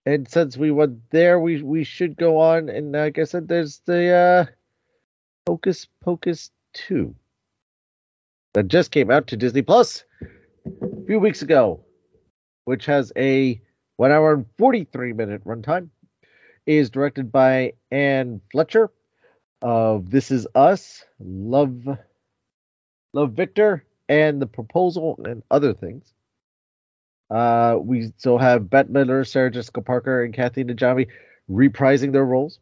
And since we went there, we should go on. And like I said, there's the Hocus Pocus 2 that just came out to Disney Plus a few weeks ago, which has a 1 hour and 43-minute runtime. Is directed by Anne Fletcher of This Is Us, Love Victor, and The Proposal, and other things. We still have Bette Midler, Sarah Jessica Parker, and Kathy Najimy reprising their roles.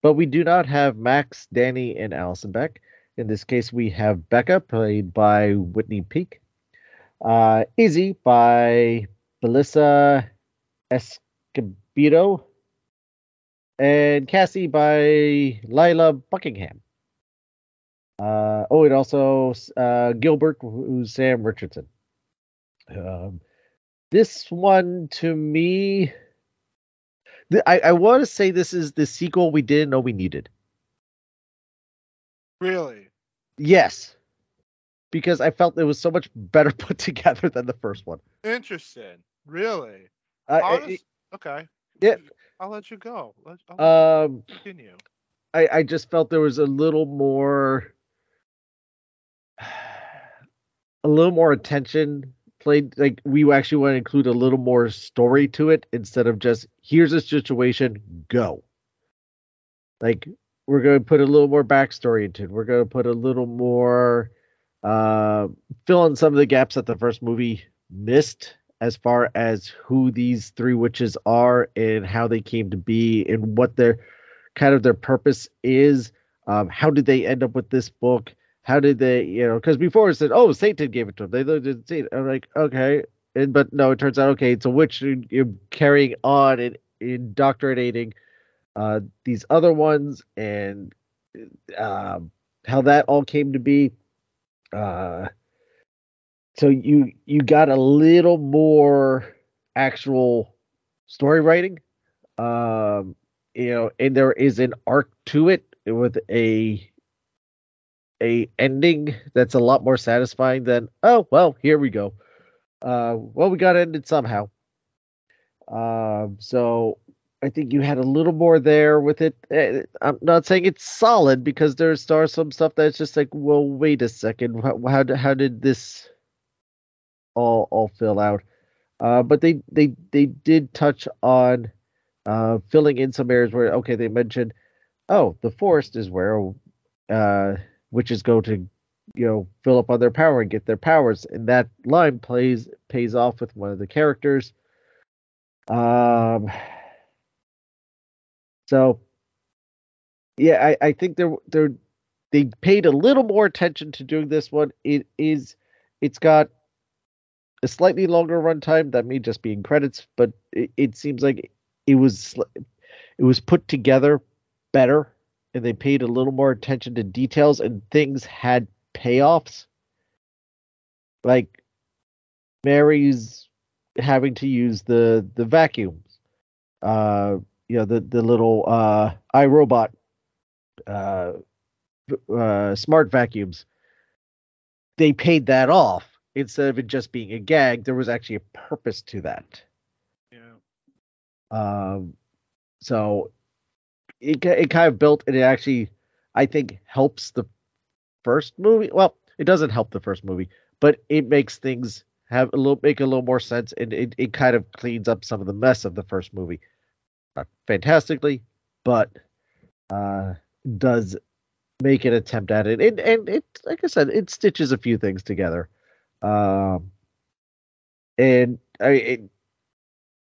But we do not have Max, Danny, and Allison Beck. In this case, we have Becca, played by Whitney Peak. Izzy by Melissa Escobedo. And Cassie by Lila Buckingham. And also Gilbert, who's Sam Richardson. This one, to me, I want to say this is the sequel we didn't know we needed. Really? Yes. Because I felt it was so much better put together than the first one. Interesting. Really? Okay. Yeah. I'll let you go. I'll continue. I just felt there was a little more attention played. Like, we actually want to include a little more story to it instead of just here's a situation, go. Like, we're going to put a little more backstory into it. We're going to put a little more fill in some of the gaps that the first movie missed, as far as who these 3 witches are and how they came to be and what their purpose is. How did they end up with this book? How did they, because before it said, oh, Satan gave it to them. They looked at Satan. I'm like, okay. But no, it turns out, okay, it's a witch you're carrying on and indoctrinating these other ones, and how that all came to be. So you got a little more actual story writing, and there is an arc to it with a ending that's a lot more satisfying than, oh well, here we go. We got to end it somehow. So I think you had a little more there with it. I'm not saying it's solid, because there's some stuff that's just like, well, wait a second, how did this all fill out? But they did touch on filling in some areas where, okay, they mentioned, oh, the forest is where witches go to, fill up on their power and get their powers, and that line pays off with one of the characters. So yeah, I think they paid a little more attention to doing this one. It's got a slightly longer runtime. That may just be in credits, but it seems like it was it was put together better, and they paid a little more attention to details, and things had payoffs. Like Mary's having to use the vacuums, the little iRobot uh, smart vacuums. They paid that off instead of it just being a gag. There was actually a purpose to that. Yeah. So it kind of built, and it actually, I think, helps the first movie. Well, it doesn't help the first movie, but it makes things make a little more sense, and it kind of cleans up some of the mess of the first movie. Not fantastically, but does make an attempt at it, and it, like I said, it stitches a few things together. And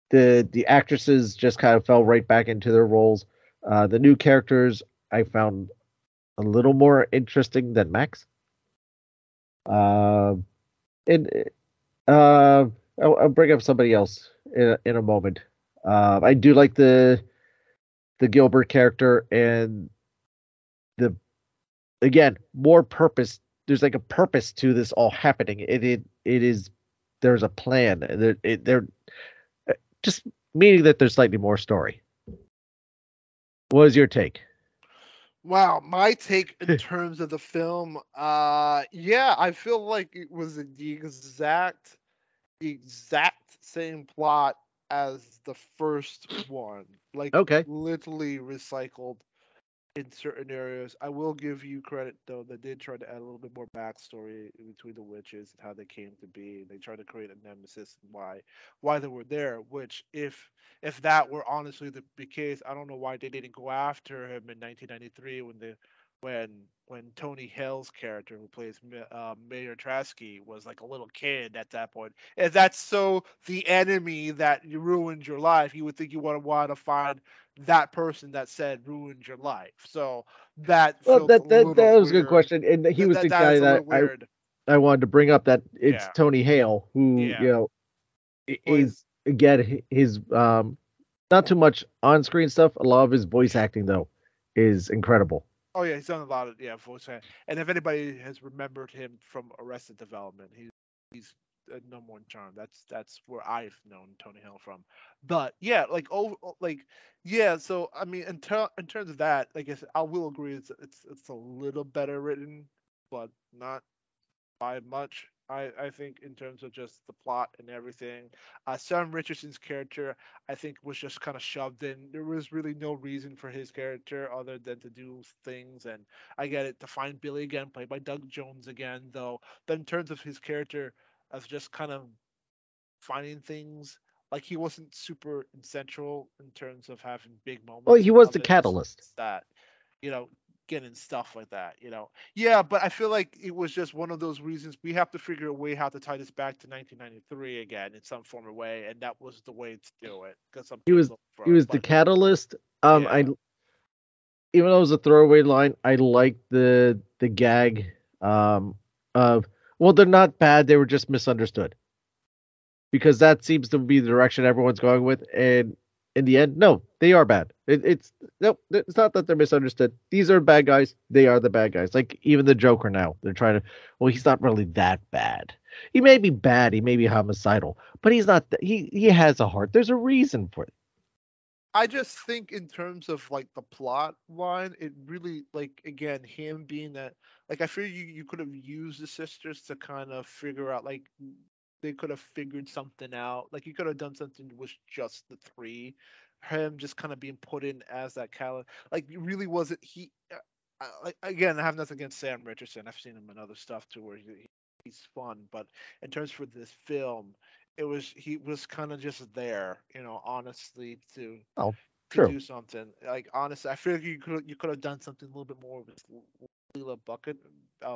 the actresses just kind of fell right back into their roles. The new characters I found a little more interesting than Max. And I'll bring up somebody else in a moment. I do like the Gilbert character, and the again, more purpose. There's like a purpose to this all happening. It is there's a plan. They're just meaning that there's slightly more story. What was your take? Wow, my take in terms of the film, yeah, I feel like it was the exact same plot as the first one. Like Okay. literally recycled in certain areas. I will give you credit though, they did try to add a little bit more backstory between the witches and how they came to be. They tried to create a nemesis and why they were there. Which if that were honestly the case, I don't know why they didn't go after him in 1993 when Tony Hale's character, who plays Mayor Trasky, was like a little kid at that point. If that's so the enemy that you ruined your life, you would think you would want to find that person that said ruined your life. So that Well, felt a little that was a good weird. question, and he was the That guy is a that little weird. I wanted to bring up. That it's Yeah. Tony Hale, who Yeah. is again his not too much on screen stuff. A lot of his voice acting though is incredible. Oh yeah, he's done a lot of voice acting. And if anybody has remembered him from Arrested Development, he's a number one charm. That's where I've known Tony Hill from. But yeah, yeah. So I mean, in terms of that, like I said, I will agree. It's a little better written, but not by much. I think in terms of just the plot and everything. Sam Richardson's character, I think, was just kind of shoved in. There was really no reason for his character other than to do things. And I get it, to find Billy again, played by Doug Jones again, though. But in terms of his character, as just kind of finding things, like he wasn't super central in terms of having big Well, moments he was of the it. It's catalyst. that, you know, getting stuff like that, Yeah, but I feel like it was just one of those reasons we have to figure a way how to tie this back to 1993 again in some form or way, and that was the way to do it. Because some He was people he was the but catalyst. yeah, I even though it was a throwaway line, I liked the gag of, well, they're not bad, they were just misunderstood, because that seems to be the direction everyone's going with, and in the end, no, they are bad. It's no, it's not that they're misunderstood. These are bad guys. They are the bad guys. Like even the Joker now, they're trying to. Well, he's not really that bad. He may be bad. He may be homicidal, but he's not. He has a heart. There's a reason for it. I just think in terms of like the plot line, it really, like, again, him being that, like, I feel you could have used the sisters to kind of figure out, like, they could have figured something out. Like you could have done something with just the three. Him just kind of being put in as that like it really wasn't he. Like, again, I have nothing against Sam Richardson. I've seen him in other stuff too, where he's fun. But in terms for this film, he was kind of just there, honestly, Oh, to true. do something. Like, honestly, I feel like you could have done something a little bit more with Leela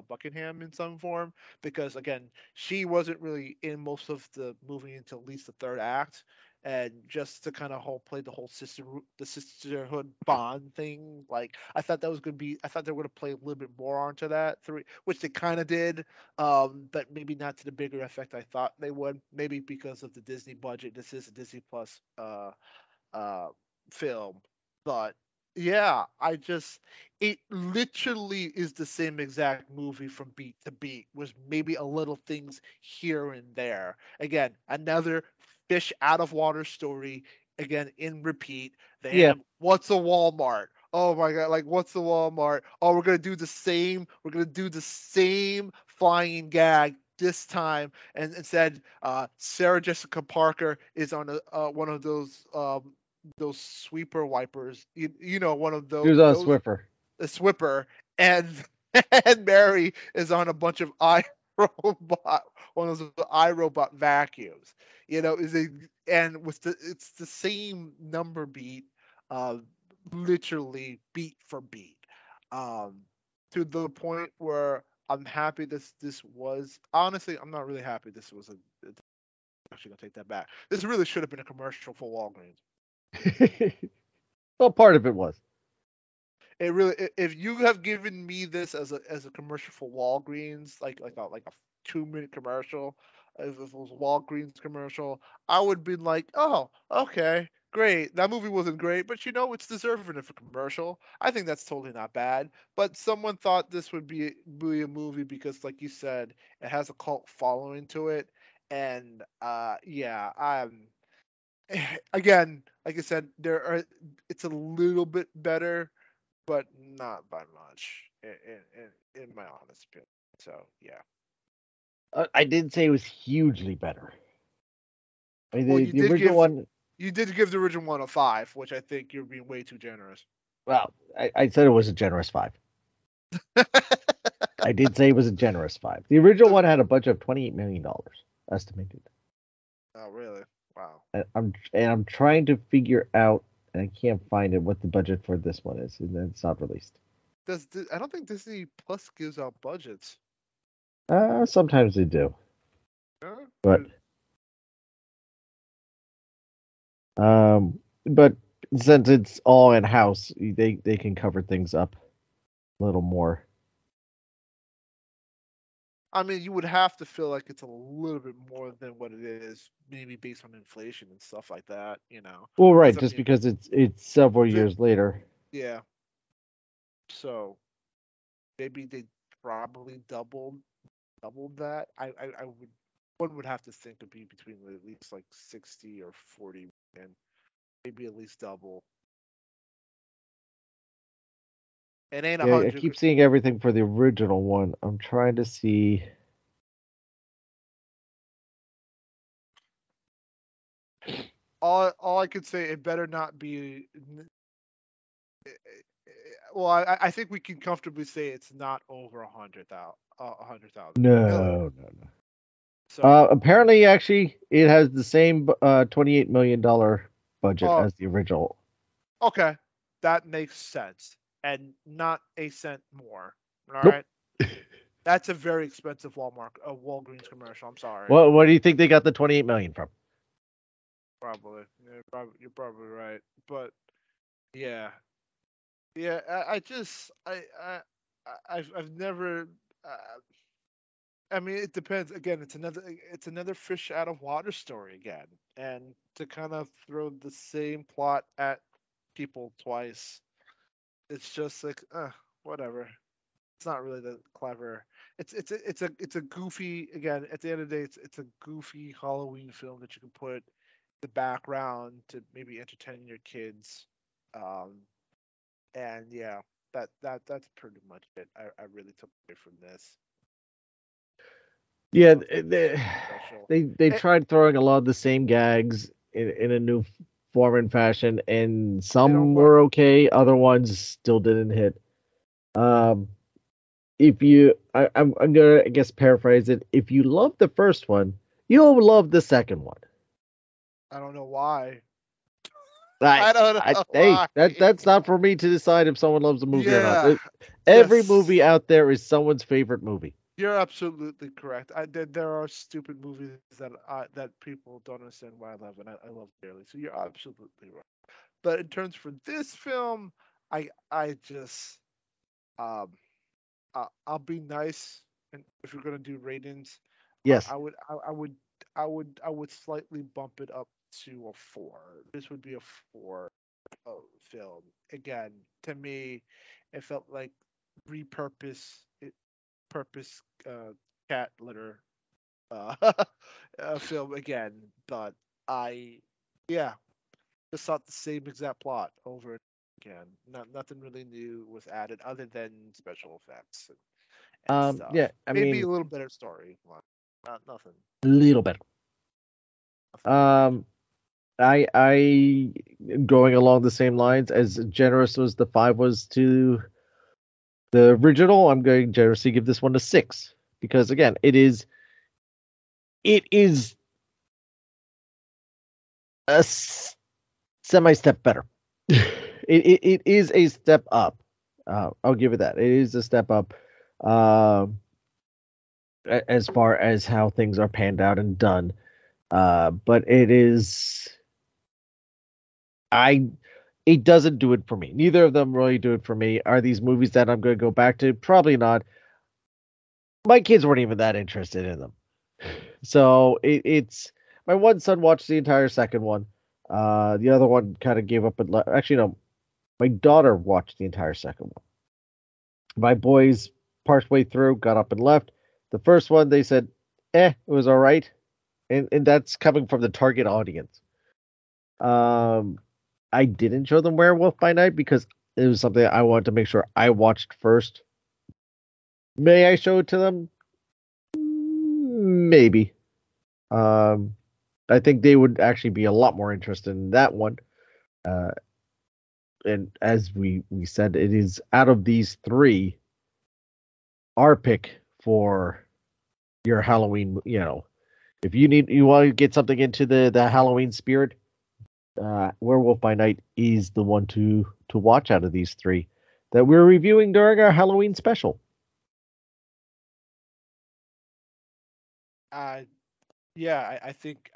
Buckingham in some form, because again, she wasn't really in most of the movie until at least the third act, and just to kind of play the whole sisterhood bond thing. Like I thought that was gonna be, I thought they were gonna play a little bit more onto that three, which they kind of did, but maybe not to the bigger effect I thought they would. Maybe because of the Disney budget. This is a Disney Plus uh film, but yeah, it literally is the same exact movie from beat to beat, with maybe a little things here and there. Again, another fish out of water story, again in repeat. Yeah. What's a Walmart? Oh my god, like what's the Walmart? Oh, we're gonna do the same flying gag this time, and instead Sarah Jessica Parker is on one of those sweeper wipers, one of He was on Swiffer. a Swiffer, and and Mary is on a bunch of iRobot, one of those iRobot vacuums. It's the same number beat, literally beat for beat, to the point where I'm happy this was, honestly, I'm not really happy this was actually gonna take that back. This really should have been a commercial for Walgreens. Well, part of it was. It really, if you have given me this as a commercial for Walgreens, like a 2-minute commercial, if it was a Walgreens commercial, I would be like, oh, okay, great. That movie wasn't great, but it's deserving of a commercial. I think that's totally not bad. But someone thought this would be a movie because, like you said, it has a cult following to it, and yeah, again, like I said, it's a little bit better, but not by much, in my honest opinion. So yeah. I didn't say it was hugely better. I mean, Well, the original one. You did give the original one a 5, which I think you're being way too generous. Well, I said it was a generous 5. I did say it was a generous 5. The original one had a budget of $28 million estimated. Oh, really? Wow. I'm trying to figure out, and I can't find it, what the budget for this one is, and it's not released. I don't think Disney Plus gives out budgets. Sometimes they do. Yeah? But since it's all in house, they can cover things up a little more. I mean, you would have to feel like it's a little bit more than what it is, maybe based on inflation and stuff like that, Well, right, just because it's several years later. Yeah. So maybe they probably doubled that. One would have to think it'd be between at least like 60 or 40, and maybe at least double. It ain't 100. I keep seeing everything for the original one. I'm trying to see. All I could say, it better not be. Well, I think we can comfortably say it's not over 100,000. 100,000. No. So apparently, actually, it has the same $28 million budget as the original. Okay, that makes sense, and not a cent more. All Nope. right, that's a very expensive Walgreens commercial. I'm sorry. Well, what do you think they got the $28 million from? Probably. Yeah, you're probably right, but yeah. I've never. I mean, it depends. Again, it's another fish out of water story again, and to kind of throw the same plot at people twice, it's just like, whatever. It's not really that clever. It's a goofy, again. At the end of the day, it's a goofy Halloween film that you can put in the background to maybe entertain your kids. And yeah, that's pretty much it. I really took away from this. Yeah, they tried throwing a lot of the same gags in a new form and fashion, and some were okay, other ones still didn't hit. If you, I'm gonna, I guess, paraphrase it. If you love the first one, you'll love the second one. I don't know why. I don't know. Hey, that's not for me to decide if someone loves a movie or not. Every movie out there is someone's favorite movie. You're absolutely correct. There are stupid movies that people don't understand why I love, and I love dearly. So you're absolutely right. But in terms for this film, I just um I'll be nice, and if you're gonna do ratings, Yes. I would slightly bump it up to a 4. This would be a 4 film. Again, to me, it felt like purpose cat litter uh, film again, but I yeah, just thought the same exact plot over and again. Nothing really new was added other than special effects and stuff. Yeah, I Maybe mean, a little better story. Not nothing. a little bit. Um, I going along the same lines, as generous as the 5 was to the original, I'm going to generously give this one a 6, because again, it is a semi step better. It is a step up. I'll give it that. It is a step up. As far as how things are panned out and done. But it is it doesn't do it for me. Neither of them really do it for me. Are these movies that I'm going to go back to? Probably not. My kids weren't even that interested in them. So it's my one son watched the entire second one. The other one kind of gave up and actually no, my daughter watched the entire second one. My boys partway through got up and left. The first one they said, it was all right. And that's coming from the target audience. I didn't show them Werewolf by Night because it was something I wanted to make sure I watched first. May I show it to them? Maybe. I think they would actually be a lot more interested in that one. And as we said, it is out of these 3, our pick for your Halloween, if you want to get something into the Halloween spirit, Werewolf by Night is the one to watch out of these 3 that we're reviewing during our Halloween special. Yeah, I think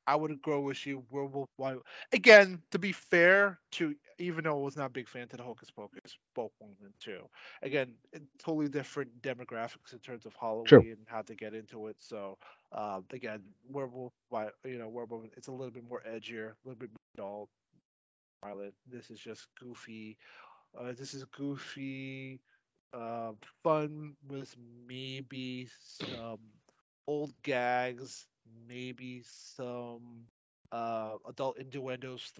I would agree with you. Werewolf by again, to be fair, to even though I was not a big fan to the Hocus Pocus, both 1 and 2. Again, totally different demographics in terms of Halloween True. and how to get into it. So, again, Werewolf it's a little bit more edgier, a little bit more adult. Violet. This is just goofy. This is goofy, fun with maybe some old gags, maybe some adult innuendos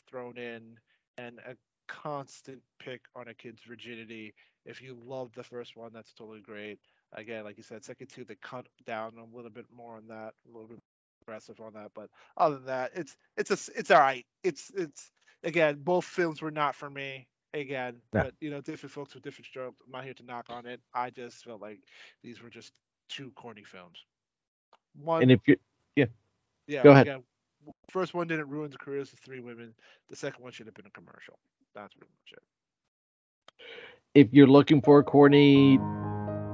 thrown in, and a constant pick on a kid's virginity. If you love the first one, that's totally great. Again, like you said, second 2 they cut down a little bit more on that, a little bit aggressive on that. But other than that, it's all right. It's again, both films were not for me. Again, Yeah. but different folks with different strokes. I'm not here to knock on it. I just felt like these were just 2 corny films. One, And if you yeah, go ahead. Again, first one didn't ruin the careers of 3 women. The second one should have been a commercial. That's pretty much it. If you're looking for a corny,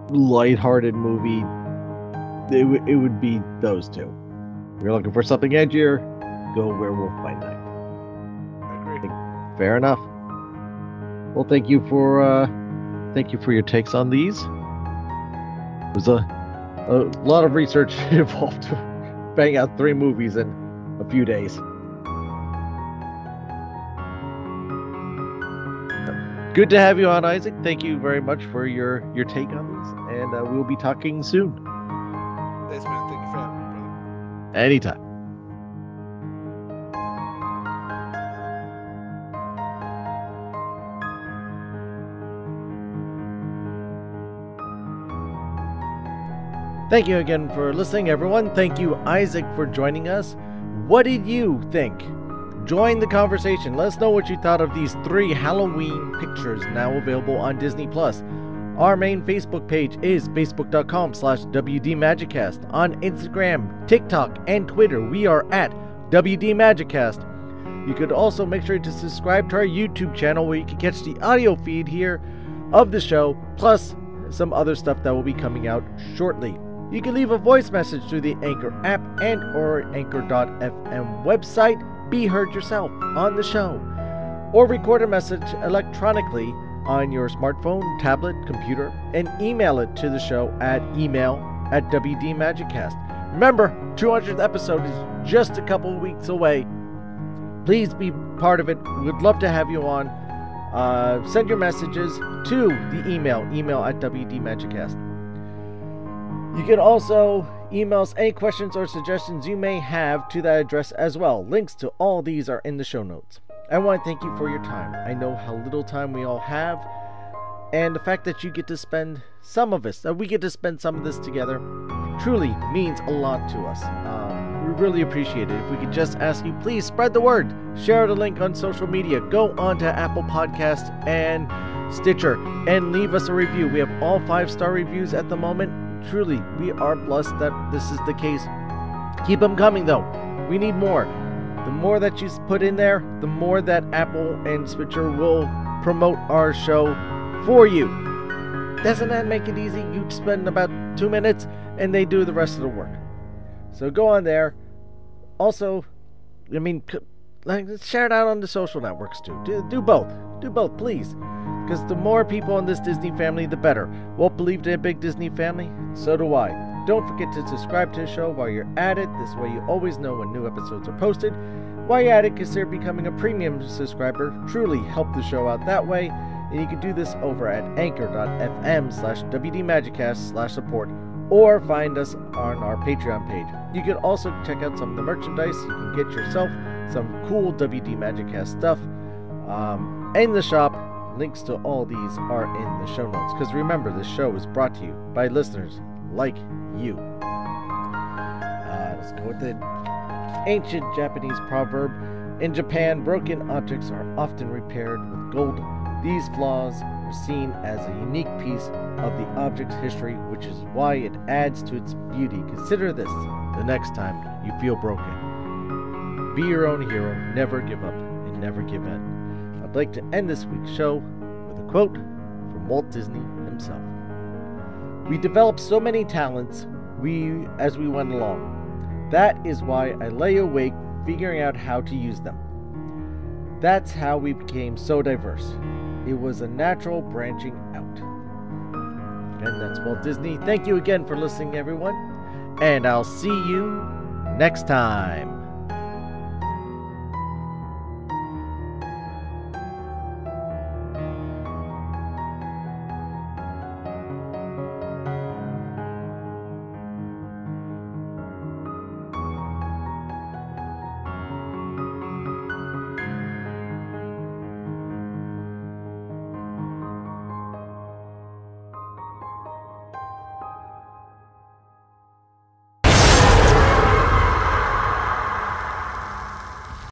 lighthearted movie, it would be those 2. If you're looking for something edgier, go Werewolf by Night. I agree. Fair enough. Well, thank you for your takes on these. It was a lot of research involved to bang out 3 movies in a few days. Good to have you on, Isaac. Thank you very much for your take on these, and we'll be talking soon. Thanks, man. Thank you for having me, brother. Anytime. Thank you again for listening, everyone. Thank you, Isaac, for joining us. What did you think? Join the conversation. Let us know what you thought of these 3 Halloween pictures now available on Disney+. Our main Facebook page is facebook.com/WDMagicCast. On Instagram, TikTok, and Twitter, we are at WDMagicCast. You could also make sure to subscribe to our YouTube channel where you can catch the audio feed here of the show, plus some other stuff that will be coming out shortly. You can leave a voice message through the Anchor app and or Anchor.fm website. Be heard yourself on the show. Or record a message electronically on your smartphone, tablet, computer, and email it to the show at email@WDMagicCast. Remember, 200th episode is just a couple of weeks away. Please be part of it. We'd love to have you on. Send your messages to the email @WDMagicCast. You can also email us any questions or suggestions you may have to that address as well. Links to all these are in the show notes. I want to thank you for your time. I know how little time we all have, and the fact that you get to spend we get to spend some of this together truly means a lot to us. We really appreciate it. If we could just ask you, please spread the word. Share the link on social media. Go on to Apple Podcasts and Stitcher and leave us a review. We have all 5-star reviews at the moment. Truly, we are blessed that this is the case. Keep them coming, though. We need more. The more that you put in there, the more that Apple and Stitcher will promote our show for you. Doesn't that make it easy? You spend about 2 minutes and they do the rest of the work. So go on there. Also, share it out on the social networks too. Do both. Do both, please. Because the more people in this Disney family, the better. Walt believed in a big Disney family. So do I. Don't forget to subscribe to the show while you're at it. This way you always know when new episodes are posted. While you're at it, consider becoming a premium subscriber. Truly help the show out that way. And you can do this over at anchor.fm/WDMagicCast/support or find us on our Patreon page. You can also check out some of the merchandise. You can get yourself some cool WD Magiccast stuff in the shop. Links to all these are in the show notes. Because remember, this show is brought to you by listeners like you. Let's go with the ancient Japanese proverb. In Japan, broken objects are often repaired with gold. These flaws are seen as a unique piece of the object's history, which is why it adds to its beauty. Consider this the next time you feel broken. Be your own hero, never give up, and never give in. I'd like to end this week's show with a quote from Walt Disney himself. We developed so many talents as we went along. That is why I lay awake figuring out how to use them. That's how we became so diverse. It was a natural branching out. And that's Walt Disney. Thank you again for listening, everyone. And I'll see you next time.